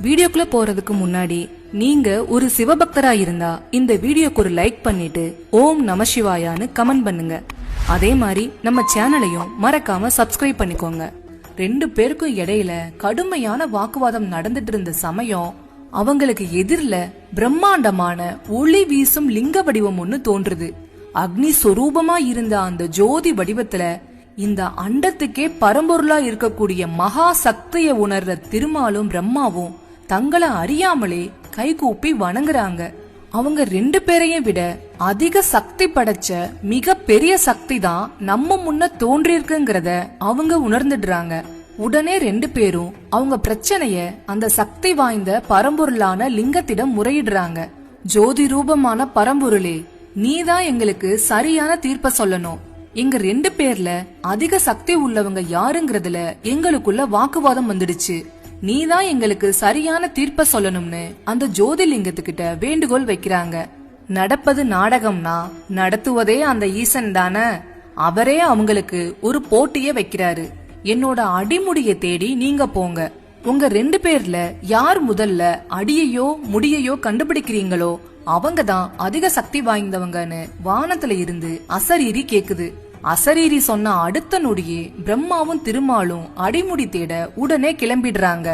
வீடியோக்குள்ள போறதுக்கு முன்னாடி நீங்க ஒரு சிவபக்தரா இருந்தா இந்த வீடியோக்கு ஒரு லைக் பண்ணிட்டு ஓம் நமசிவாயான்னு கமெண்ட் பண்ணுங்க. அதே மாதிரி நம்ம சேனலையும் மறக்காம சப்ஸ்கிரைப் பண்ணிக்கோங்க. ரெண்டு பேருக்கும் இடையில கடுமையான வாக்குவாதம் நடந்துட்டு இருந்த சமயம் அவங்களுக்கு எதிரில பிரம்மாண்டமான ஒளி வீசும் லிங்க வடிவம் ஒண்ணு தோன்றுது. அக்னி சொரூபமா இருந்த அந்த ஜோதி வடிவத்துல இந்த அண்டத்துக்கே பரம்பொருளா இருக்கக்கூடிய மகா சக்தியை உணர்ற திருமாலும் பிரம்மாவும் தங்களை அறியாமலே கைகூப்பி வணங்குறாங்க. அவங்க ரெண்டு பேரையும் விட அதிக சக்தி படைச்ச மிக பெரிய சக்தி தான் நம்ம முன்ன தோன்றிருக்குங்கிறத அவங்க உணர்ந்துடுறாங்க. உடனே ரெண்டு பேரும் அவங்க பிரச்சனைய அந்த சக்தி வாய்ந்த பரம்பொருளான லிங்கத்திடம் முறையிடுறாங்க. ஜோதி ரூபமான பரம்பொருளே, நீதான் எங்களுக்கு சரியான தீர்ப்ப சொல்லணும். எங்க ரெண்டு பேர்ல அதிக சக்தி உள்ளவங்க யாருங்கிறதுல எங்களுக்குள்ள வாக்குவாதம் வந்துடுச்சு. நீதான் எங்களுக்கு சரியான தீர்ப்ப சொல்லணும்னு அந்த ஜோதிலிங்கத்துக்கிட்ட வேண்டுகோள் வைக்கிறாங்க. நடப்பது நாடகம்னா நடத்துவதே அந்த ஈசன் தானே. அவரே அவங்களுக்கு ஒரு போட்டிய வைக்கிறாரு. என்னோட அடிமுடிய தேடி நீங்க போங்க. உங்க ரெண்டு பேர்ல யார் முதல்ல அடியையோ முடியையோ கண்டுபிடிக்கிறீங்களோ அவங்கதான் அதிக சக்தி வாய்ந்தவங்கன்னு வானத்துல இருந்து அசரீரி கேக்குது. அசரீரி சொன்ன அடுத்த நொடியே பிரம்மாவும் திருமாலும் அடிமுடி தேட உடனே கிளம்பிடுறாங்க.